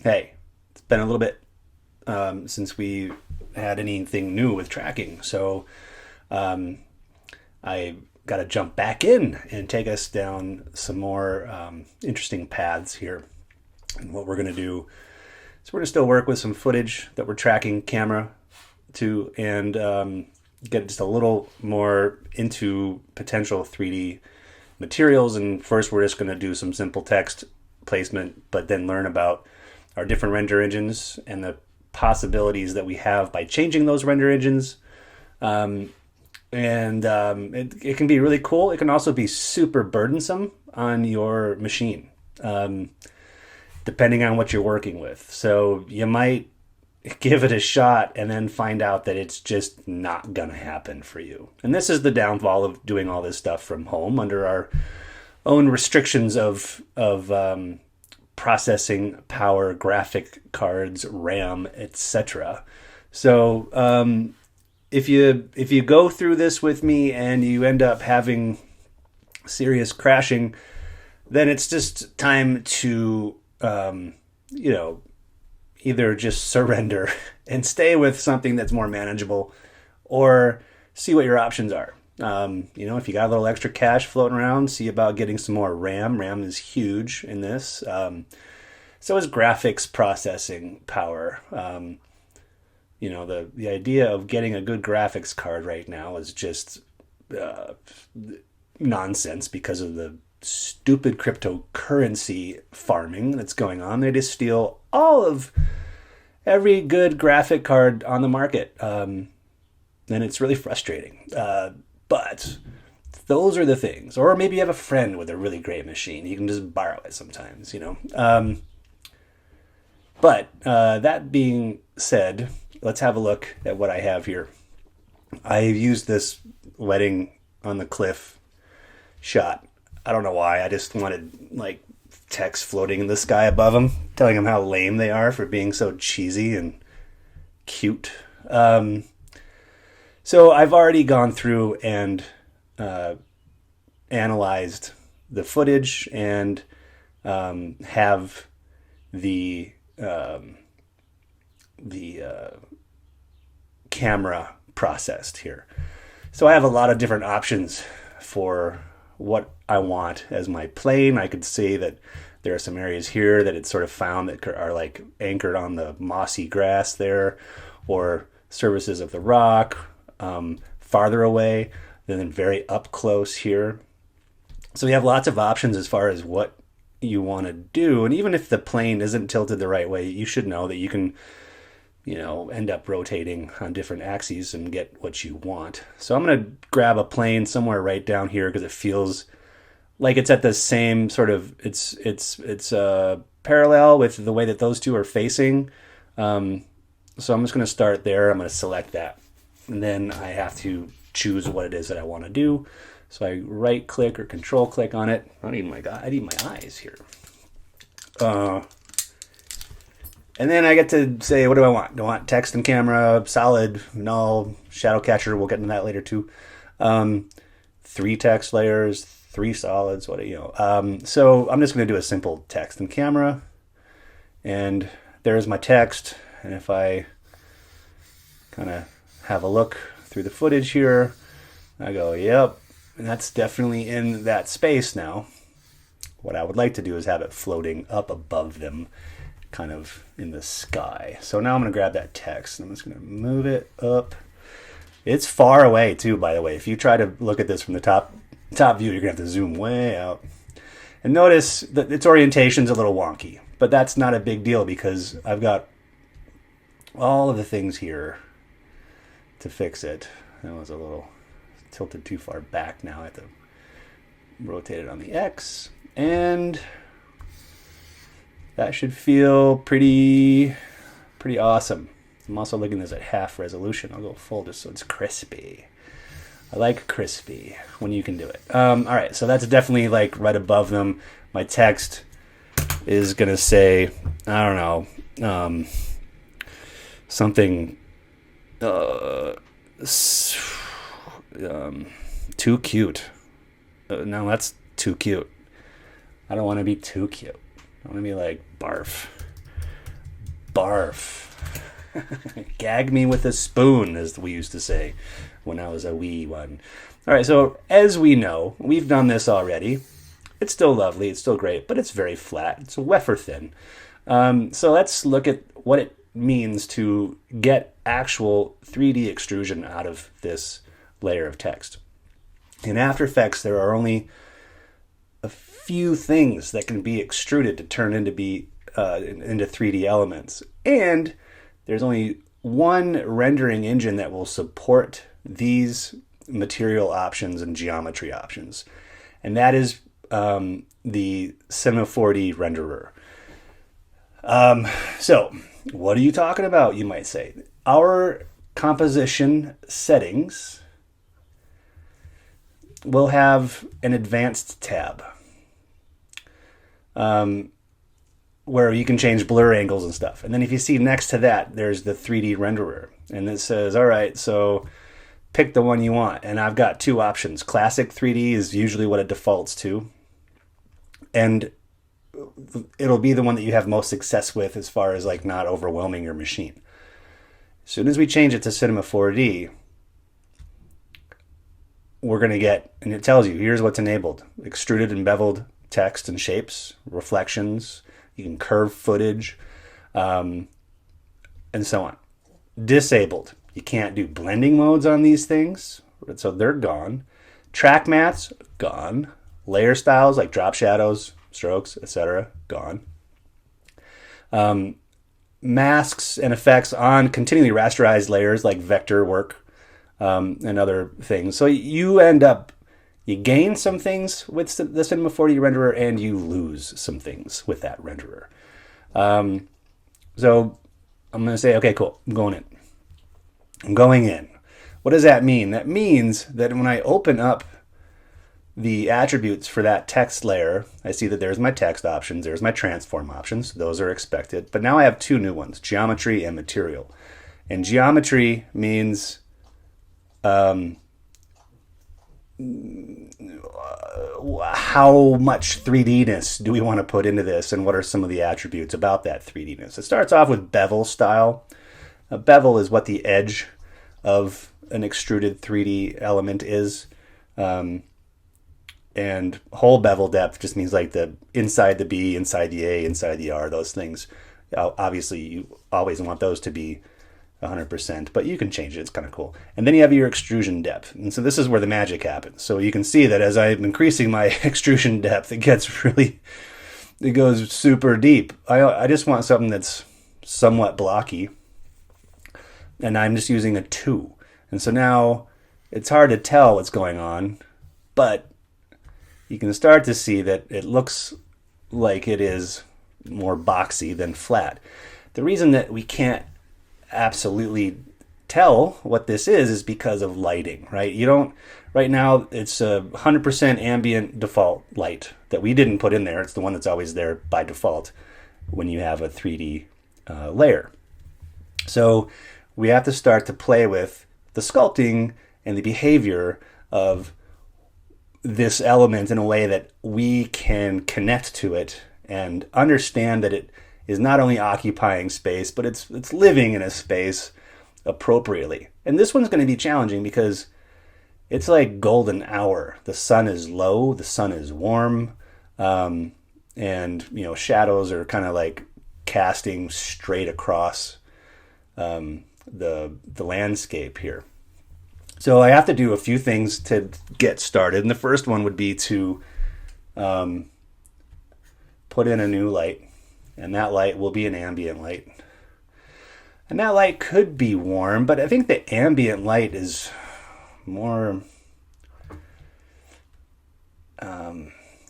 hey, it's been a little bit since we had anything new with tracking. So um, I got to jump back in and take us down some more interesting paths here. And what we're going to do is we're going to still work with some footage that we're tracking camera to and get just a little more into potential 3D materials. And first, we're just going to do some simple text placement, but then learn about our different render engines and the possibilities that we have by changing those render engines. It can be really cool. It can also be super burdensome on your machine, depending on what you're working with. So you might give it a shot and then find out that it's just not gonna happen for you. And this is the downfall of doing all this stuff from home under our own restrictions of processing power, graphic cards, RAM, etc. So if you go through this with me and you end up having serious crashing, then it's just time to either just surrender and stay with something that's more manageable, or see what your options are. If you got a little extra cash floating around, see about getting some more RAM. RAM is huge in this. So is graphics processing power. The idea of getting a good graphics card right now is just nonsense because of the stupid cryptocurrency farming that's going on. They just steal all of every good graphic card on the market. And it's really frustrating. But those are the things. Or maybe you have a friend with a really great machine. You can just borrow it sometimes, But that being said, let's have a look at what I have here. I used this wedding on the cliff shot. I don't know why. I just wanted text floating in the sky above them, telling them how lame they are for being so cheesy and cute. So I've already gone through and analyzed the footage and have the camera processed here. So I have a lot of different options for what I want as my plane. I could say that there are some areas here that it's sort of found that are like anchored on the mossy grass there, or surfaces of the rock, farther away, then very up close here. So we have lots of options as far as what you want to do. And even if the plane isn't tilted the right way, you should know that you can end up rotating on different axes and get what you want. So I'm going to grab a plane somewhere right down here because it feels like it's at the same sort of, it's parallel with the way that those two are facing. So I'm just going to start there. I'm going to select that. And then I have to choose what it is that I want to do. So I right click or control click on it. I need my eyes here. And then I get to say, what do I want? Do I want text and camera, solid, null, shadow catcher? We'll get into that later too. 3 text layers, 3 solids. So I'm just going to do a simple text and camera. And there's my text. And if I kind of have a look through the footage here, I go, yep, and that's definitely in that space now. What I would like to do is have it floating up above them, kind of in the sky. So now I'm going to grab that text and I'm just going to move it up. It's far away too, by the way. If you try to look at this from the top view, you're going to have to zoom way out. And notice that its orientation's a little wonky, but that's not a big deal because I've got all of the things here to fix it. That was a little tilted too far back now. I have to rotate it on the X, and that should feel pretty awesome. I'm also looking at this at half resolution. I'll go full just so it's crispy. I like crispy when you can do it. All right, so that's definitely right above them. My text is gonna say, I don't know, something too cute. No, that's too cute. I don't want to be too cute. I want to be like barf. Barf. Gag me with a spoon, as we used to say when I was a wee one. All right, so as we know, we've done this already. It's still lovely, it's still great, but it's very flat. It's wafer thin. So let's look at what it means to get actual 3D extrusion out of this layer of text. In After Effects, there are only a few things that can be extruded to turn into 3D elements. And there's only one rendering engine that will support these material options and geometry options. And that is the Cinema 4D renderer. So, what are you talking about, you might say? Our composition settings will have an advanced tab where you can change blur angles and stuff. And then if you see next to that, there's the 3D renderer. And it says, all right, so pick the one you want. And I've got two options. Classic 3D is usually what it defaults to. And it'll be the one that you have most success with as far as like not overwhelming your machine. As soon as we change it to Cinema 4D, we're going to get, and it tells you, here's what's enabled. Extruded and beveled text and shapes, reflections, you can curve footage, and so on. Disabled. You can't do blending modes on these things, so they're gone. Track mattes, gone. Layer styles like drop shadows, strokes, etc., gone. Masks and effects on continually rasterized layers like vector work and other things. So you gain some things with the Cinema 4D renderer and you lose some things with that renderer. So I'm going to say, okay, cool, I'm going in. I'm going in. What does that mean? That means that when I open up the attributes for that text layer, I see that there's my text options, there's my transform options, those are expected. But now I have two new ones, geometry and material. And geometry means how much 3D-ness do we want to put into this, and what are some of the attributes about that 3D-ness? It starts off with bevel style. A bevel is what the edge of an extruded 3D element is. And whole bevel depth just means like the inside the B, inside the A, inside the R, those things. Obviously, you always want those to be 100%, but you can change it. It's kind of cool. And then you have your extrusion depth. And so this is where the magic happens. So you can see that as I'm increasing my extrusion depth, it goes super deep. I just want something that's somewhat blocky. And I'm just using a 2. And so now it's hard to tell what's going on, but you can start to see that it looks like it is more boxy than flat. The reason that we can't absolutely tell what this is because of lighting, right? Right now it's a 100% ambient default light that we didn't put in there. It's the one that's always there by default when you have a 3D layer. So we have to start to play with the sculpting and the behavior of this element in a way that we can connect to it and understand that it is not only occupying space, but it's living in a space appropriately. And this one's going to be challenging because it's like golden hour. The sun is low, the sun is warm, and shadows are kind of like casting straight across the landscape here. So I have to do a few things to get started. And the first one would be to put in a new light. And that light will be an ambient light. And that light could be warm, but I think the ambient light is more...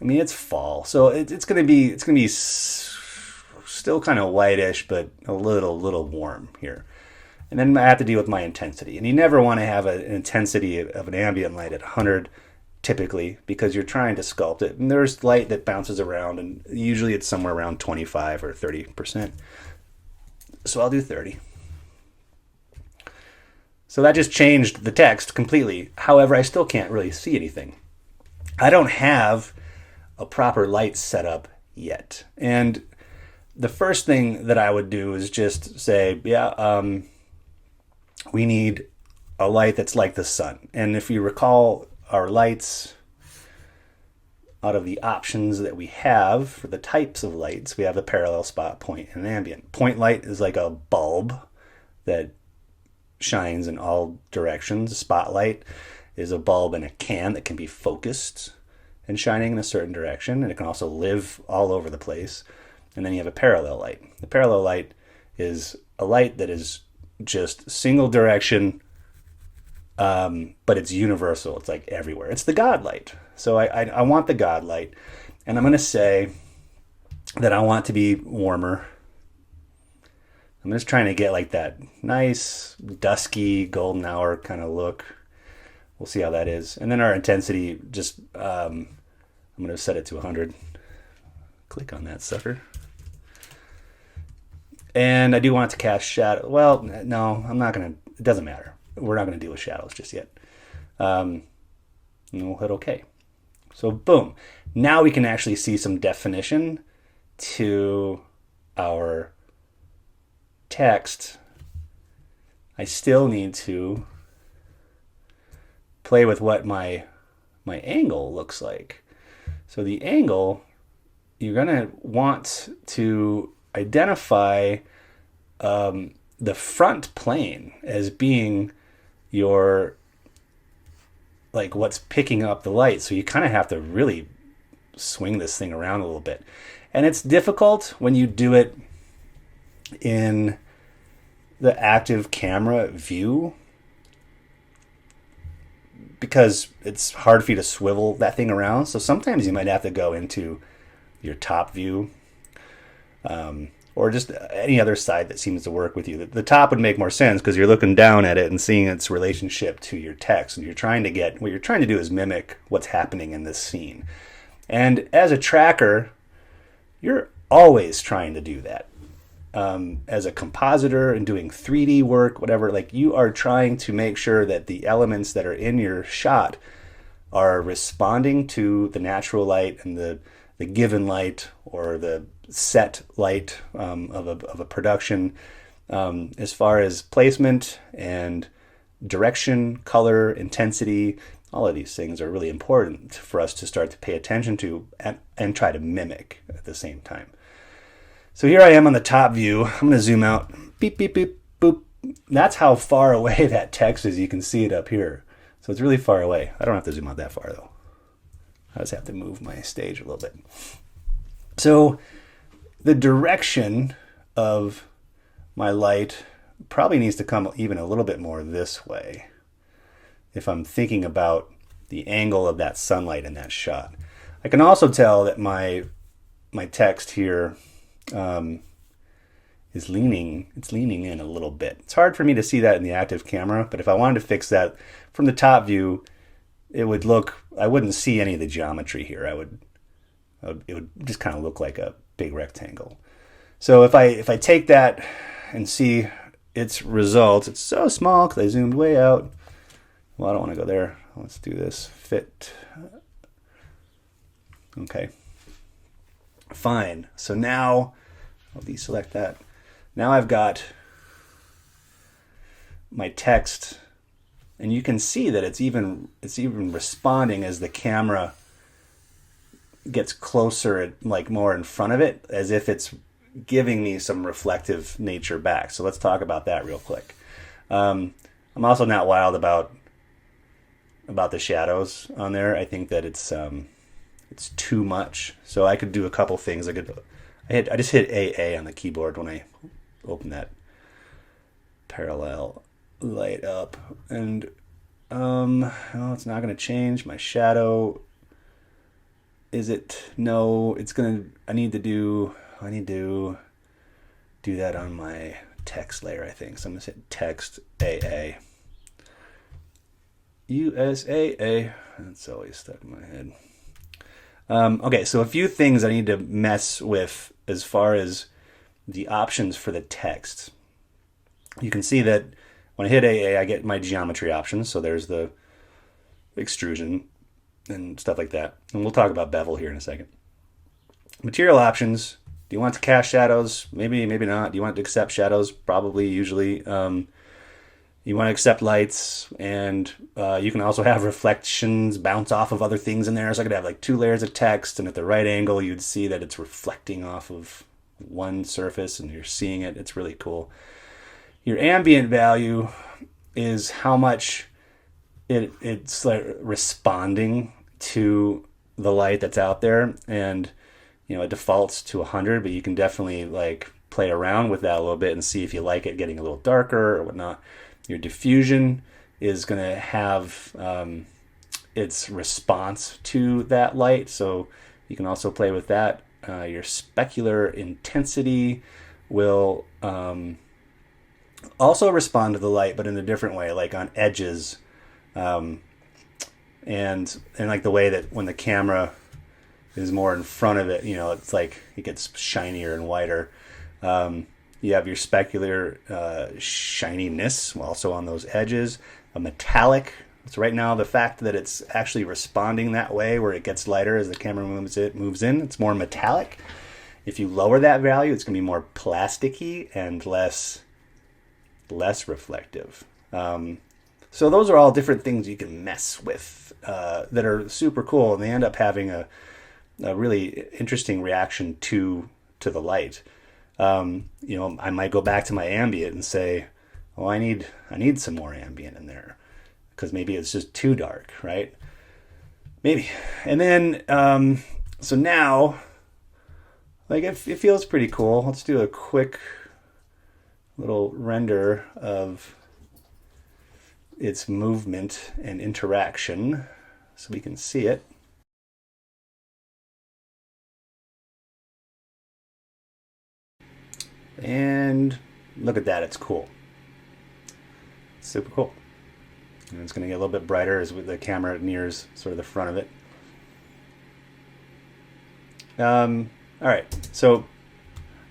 it's fall. So it's going to be still kind of whitish, but a little warm here. And then I have to deal with my intensity. And you never want to have an intensity of an ambient light at 100 typically because you're trying to sculpt it. And there's light that bounces around, and usually it's somewhere around 25 or 30%. So I'll do 30. So that just changed the text completely. However, I still can't really see anything. I don't have a proper light setup yet. And the first thing that I would do is just say, yeah, we need a light that's like the sun. And if you recall our lights, out of the options that we have for the types of lights, we have a parallel, spot, point, and ambient. Point light is like a bulb that shines in all directions. Spotlight is a bulb in a can that can be focused and shining in a certain direction, and it can also live all over the place. And then you have a parallel light. The parallel light is a light that is just single direction, but it's universal. It's like everywhere. It's the God light. So I want the God light, and I'm going to say that I want to be warmer. I'm just trying to get like that nice, dusky, golden hour kind of look. We'll see how that is. And then our intensity, just, I'm going to set it to 100. Click on that sucker. And I do want it to cast shadow. Well, no, I'm not going to, it doesn't matter. We're not going to deal with shadows just yet. And we'll hit OK. So boom. Now we can actually see some definition to our text. I still need to play with what my angle looks like. So the angle, you're going to want to identify the front plane as being your, like, what's picking up the light. So you kind of have to really swing this thing around a little bit. And it's difficult when you do it in the active camera view, because it's hard for you to swivel that thing around. So sometimes you might have to go into your top view, or just any other side that seems to work with you. The top would make more sense because you're looking down at it and seeing its relationship to your text. And what you're trying to do is mimic what's happening in this scene. And as a tracker, you're always trying to do that. As a compositor and doing 3D work, whatever, like, you are trying to make sure that the elements that are in your shot are responding to the natural light and the given light or the set light of a production, as far as placement and direction, color, intensity. All of these things are really important for us to start to pay attention to and try to mimic at the same time. So here I am on the top view. I'm going to zoom out. Beep, beep, beep, boop. That's how far away that text is. You can see it up here. So it's really far away. I don't have to zoom out that far, though. I just have to move my stage a little bit. So the direction of my light probably needs to come even a little bit more this way if I'm thinking about the angle of that sunlight in that shot. I can also tell that my text here is leaning in a little bit. It's hard for me to see that in the active camera, but if I wanted to fix that from the top view, I wouldn't see any of the geometry here. It would just kind of look like a big rectangle. So if I take that and see its results, it's so small because I zoomed way out. Well, I don't want to go there. Let's do this. Fit. Okay. Fine. So now I'll deselect that. Now I've got my text, and you can see that it's even responding as the camera gets closer, like more in front of it, as if it's giving me some reflective nature back. So let's talk about that real quick. I'm also not wild about the shadows on there. I think that it's too much. So I could do a couple things. I just hit AA on the keyboard when I open that parallel light up, and no, it's not going to change my shadow. Is it? No, it's gonna. I need to do that on my text layer, I think. So I'm gonna hit text AA. USAA. That's always stuck in my head. Okay, so a few things I need to mess with as far as the options for the text. You can see that when I hit AA, I get my geometry options. So there's the extrusion and stuff like that. And we'll talk about bevel here in a second. Material options, Do you want to cast shadows? Maybe, maybe not. Do you want to accept shadows? Probably, usually. You want to accept lights, and you can also have reflections bounce off of other things in there. So I could have like 2 layers of text, and at the right angle, you'd see that it's reflecting off of one surface, and you're seeing it. It's really cool. Your ambient value is how much it's like responding to the light that's out there, and it defaults to 100, but you can definitely like play around with that a little bit and see if you like it getting a little darker or whatnot. Your diffusion is going to have its response to that light, so you can also play with that. Your specular intensity will also respond to the light, but in a different way, like on edges, and like the way that when the camera is more in front of it, it's like it gets shinier and whiter. You have your specular shininess also on those edges. A metallic. So right now, the fact that it's actually responding that way, where it gets lighter as the camera moves in, it's more metallic. If you lower that value, it's going to be more plasticky and less reflective. So those are all different things you can mess with that are super cool, and they end up having a really interesting reaction to the light. I might go back to my ambient and say, "Oh, I need some more ambient in there," because maybe it's just too dark, right? Maybe. And then, so now, like it feels pretty cool. Let's do a quick little render of its movement and interaction so we can see it. And look at that, it's cool. Super cool. And it's going to get a little bit brighter as the camera nears sort of the front of it. All right, so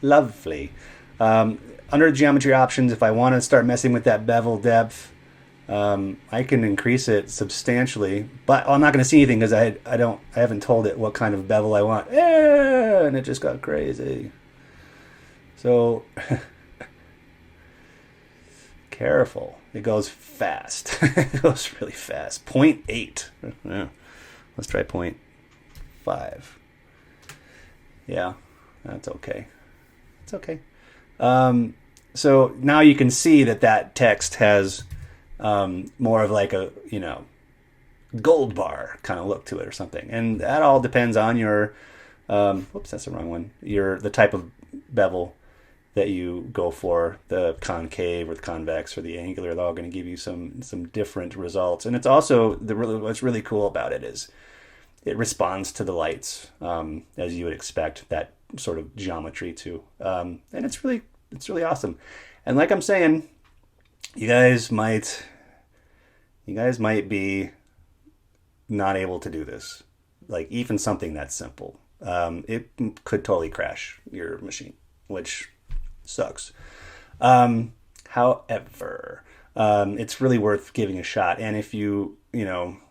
lovely. Under geometry options, if I want to start messing with that bevel depth, I can increase it substantially, but I'm not going to see anything because I haven't told it what kind of bevel I want. And it just got crazy. So careful. It goes fast. It goes really fast. 0.8. Yeah. Let's try 0.5. Yeah, that's okay. It's okay. So now you can see that text has more of like a gold bar kind of look to it or something, and that all depends on your whoops, that's the wrong one. The type of bevel that you go for, the concave or the convex or the angular. They're all going to give you some different results, and it's also what's really cool about it is it responds to the lights as you would expect that sort of geometry to, and it's really awesome. And like I'm saying, you guys might be not able to do this, like even something that simple. It could totally crash your machine, which sucks. However, it's really worth giving a shot. And if you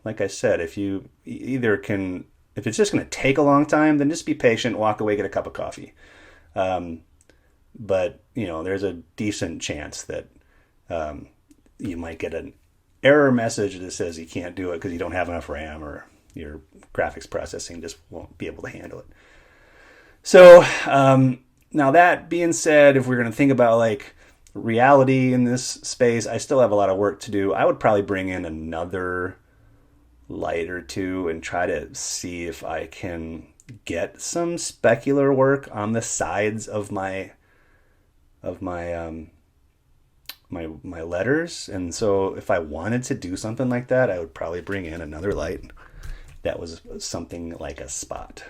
like I said, if you either can, if it's just going to take a long time, then just be patient, walk away, get a cup of coffee. But there's a decent chance that you might get an error message that says you can't do it because you don't have enough RAM or your graphics processing just won't be able to handle it. So now that being said, if we're going to think about like reality in this space, I still have a lot of work to do. I would probably bring in another light or two and try to see if I can get some specular work on the sides of my letters. And so if I wanted to do something like that, I would probably bring in another light that was something like a spot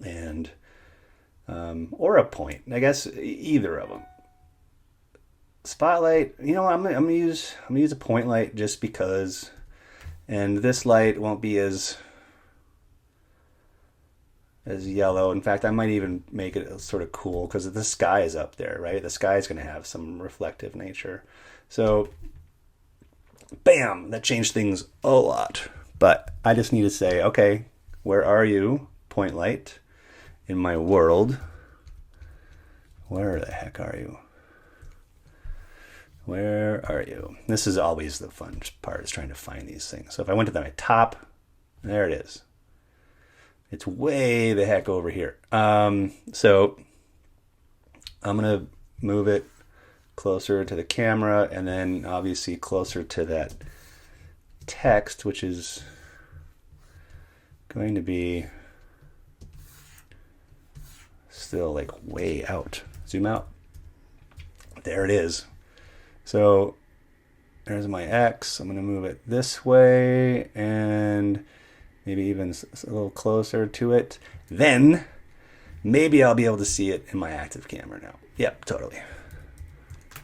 and or a point. I guess either of them. Spotlight, I'm gonna use a point light just because, and this light won't be as yellow. In fact, I might even make it sort of cool because the sky is up there, right? The sky is going to have some reflective nature. So, bam, that changed things a lot. But I just need to say, okay, where are you, point light, in my world? Where the heck are you? Where are you? This is always the fun part, is trying to find these things. So if I went to my top, there it is. It's way the heck over here. So I'm going to move it closer to the camera, and then obviously closer to that text, which is going to be still like way out. Zoom out. There it is. So there's my X. I'm going to move it this way and maybe even a little closer to it. Then maybe I'll be able to see it in my active camera now. Yep, totally.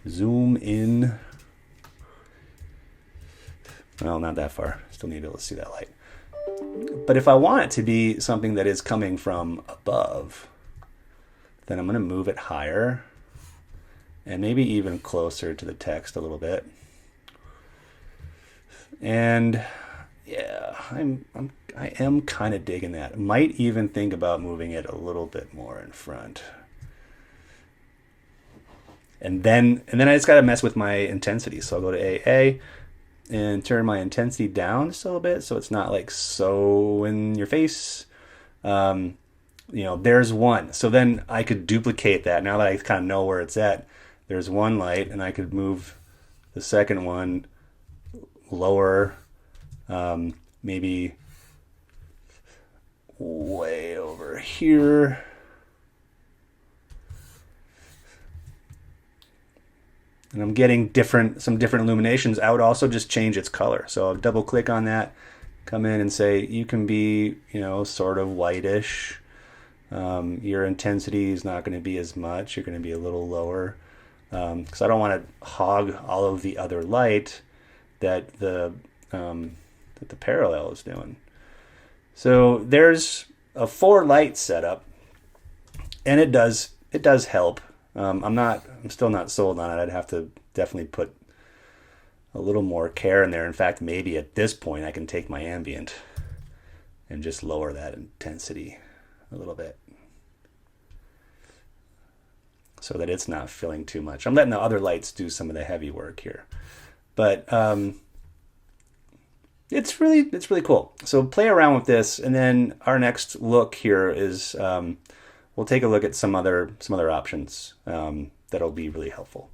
Zoom in. Well, not that far. Still need to be able to see that light. But if I want it to be something that is coming from above, then I'm going to move it higher and maybe even closer to the text a little bit. And yeah, I am kind of digging that. Might even think about moving it a little bit more in front. And then I just got to mess with my intensity. So I'll go to AA and turn my intensity down just a little bit so it's not like so in your face. There's one. So then I could duplicate that. Now that I kind of know where it's at, there's one light, and I could move the second one lower, maybe way over here. And I'm getting some different illuminations. I would also just change its color. So I'll double click on that, come in and say, you can be, sort of whitish. Your intensity is not going to be as much. You're going to be a little lower. Because I don't want to hog all of the other light that the parallel is doing. So there's a 4 light setup, and it does help. I'm still not sold on it. I'd have to definitely put a little more care in there. In fact, maybe at this point I can take my ambient and just lower that intensity a little bit, so that it's not filling too much. I'm letting the other lights do some of the heavy work here. But it's really cool. So play around with this, and then our next look here is we'll take a look at some other options that'll be really helpful.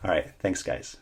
All right, thanks guys.